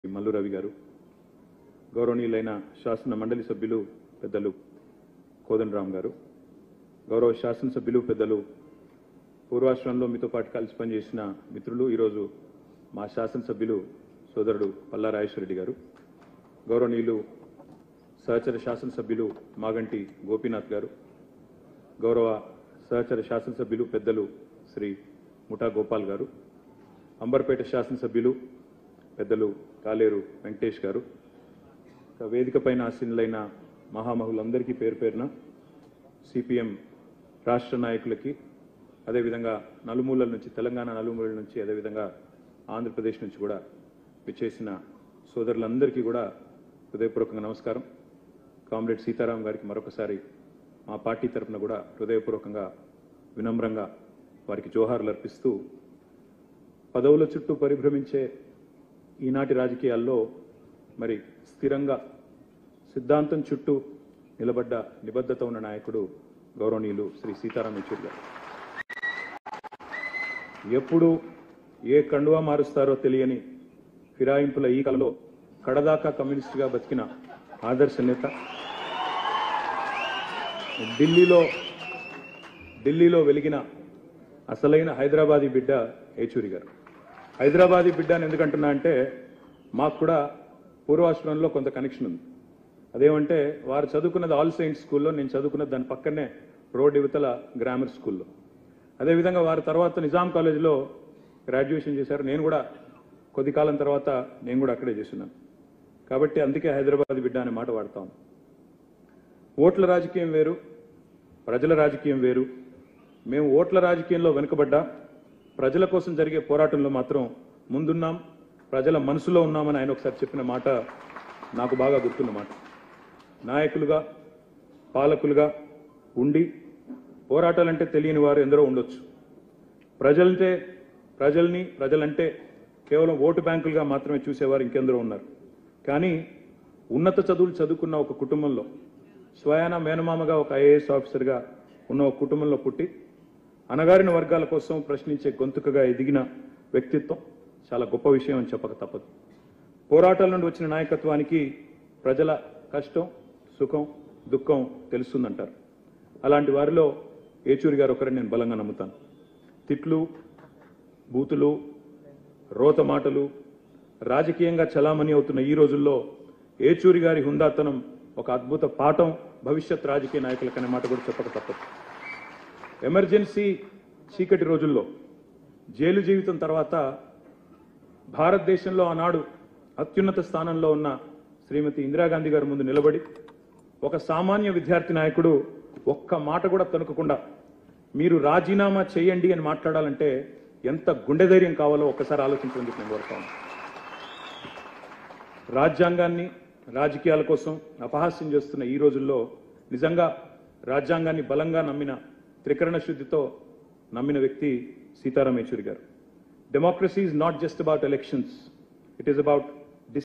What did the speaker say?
మల్లు రవి గారు, గౌరవనీయులైన శాసన మండలి సభ్యులు పెద్దలు కోదండరామ్ గారు, గౌరవ శాసనసభ్యులు పెద్దలు పూర్వాశ్రమంలో మీతో పాటు కలిసి పనిచేసిన మిత్రులు, ఈరోజు మా శాసనసభ్యులు సోదరుడు పల్లా రాజేశ్వరరెడ్డి గారు, గౌరవనీయులు సహచర శాసనసభ్యులు మాగంటి గోపీనాథ్ గారు, గౌరవ సహచర శాసనసభ్యులు పెద్దలు శ్రీ ముఠా గోపాల్ గారు, అంబర్పేట శాసనసభ్యులు పెద్దలు కాలేరు వెంకటేష్ గారు, వేదిక పైన ఆసీనులైన మహామహులందరికీ పేరు పేరున సిపిఎం రాష్ట్ర నాయకులకి, అదేవిధంగా నలుమూలల నుంచి, తెలంగాణ నలుమూలల నుంచి, అదేవిధంగా ఆంధ్రప్రదేశ్ నుంచి కూడా విచ్చేసిన సోదరులందరికీ కూడా హృదయపూర్వకంగా నమస్కారం. కామ్రేడ్ సీతారాం గారికి మరొకసారి మా పార్టీ తరఫున కూడా హృదయపూర్వకంగా వినమ్రంగా వారికి జోహార్లు అర్పిస్తూ, పదవుల చుట్టూ పరిభ్రమించే ఈనాటి రాజకీయాల్లో మరి స్థిరంగా సిద్ధాంతం చుట్టూ నిలబడ్డ నిబద్ధత ఉన్న నాయకుడు గౌరవనీయులు శ్రీ సీతారాం యెచూరి గారు. ఎప్పుడు ఏ కండువా మారుస్తారో తెలియని ఫిరాయింపుల ఈ కలలో కడదాకా కమ్యూనిస్టుగా బతికిన ఆదర్శ నేత, ఢిల్లీలో వెలిగిన అసలైన హైదరాబాదీ బిడ్డ యెచూరి గారు. హైదరాబాదీ బిడ్డ అని ఎందుకంటున్నా అంటే, మాకు కూడా పూర్వాశ్రమంలో కొంత కనెక్షన్ ఉంది. అదేమంటే, వారు చదువుకున్నది ఆల్ సెయింట్స్ స్కూల్లో, నేను చదువుకున్నది దాని పక్కనే రోడ్ యువతల గ్రామర్ స్కూల్లో. అదేవిధంగా వారు తర్వాత నిజాం కాలేజీలో గ్రాడ్యుయేషన్ చేశారు. నేను కూడా కొద్ది కాలం తర్వాత నేను కూడా అక్కడే చేస్తున్నాను. కాబట్టి అందుకే హైదరాబాద్ బిడ్డ అనే మాట వాడతాం. ఓట్ల రాజకీయం వేరు, ప్రజల రాజకీయం వేరు. మేము ఓట్ల రాజకీయంలో వెనుకబడ్డా ప్రజల కోసం జరిగే పోరాటంలో మాత్రం ముందున్నాం, ప్రజల మనసులో ఉన్నామని ఆయన ఒకసారి చెప్పిన మాట నాకు బాగా గుర్తున్న మాట. నాయకులుగా, పాలకులుగా ఉండి పోరాటాలంటే తెలియని వారు ఎందరో ఉండొచ్చు. ప్రజలంటే కేవలం ఓటు బ్యాంకులుగా మాత్రమే చూసేవారు ఇంకెందరో ఉన్నారు. కానీ ఉన్నత చదువులు చదువుకున్న ఒక కుటుంబంలో, స్వయాన మేనమామగా ఒక ఐఏఎస్ ఆఫీసర్గా ఉన్న ఒక కుటుంబంలో పుట్టి అణగారిన వర్గాల కోసం ప్రశ్నించే గొంతుకగా ఎదిగిన వ్యక్తిత్వం చాలా గొప్ప విషయం అని చెప్పక తప్పదు. పోరాటాల నుండి వచ్చిన నాయకత్వానికి ప్రజల కష్టం, సుఖం, దుఃఖం తెలుస్తుందంటారు. అలాంటి వారిలో యెచూరి గారు ఒకరిని నేను బలంగా నమ్ముతాను. తిట్లు, బూతులు, రోత మాటలు రాజకీయంగా చలామణి అవుతున్న ఈ రోజుల్లో యెచూరి గారి హుందాతనం ఒక అద్భుత పాఠం భవిష్యత్ రాజకీయ నాయకులకనే మాట కూడా చెప్పక తప్పదు. ఎమర్జెన్సీ చీకటి రోజుల్లో, జైలు జీవితం తర్వాత భారతదేశంలో ఆనాడు అత్యున్నత స్థానంలో ఉన్న శ్రీమతి ఇందిరాగాంధీ గారి ముందు నిలబడి ఒక సామాన్య విద్యార్థి నాయకుడు ఒక్క మాట కూడా తొనకకుండా మీరు రాజీనామా చేయండి అని మాట్లాడాలంటే ఎంత గుండె ధైర్యం కావాలో ఒక్కసారి ఆలోచించమని చెప్పి నేను కోరుతాను. రాజ్యాంగాన్ని రాజకీయాల కోసం అపహాస్యం చేస్తున్న ఈ రోజుల్లో నిజంగా రాజ్యాంగాన్ని బలంగా నమ్మిన, త్రికరణ శుద్ధితో నమ్మిన వ్యక్తి సీతారాం యెచూరి గారు. Democracy is not just about elections, it is about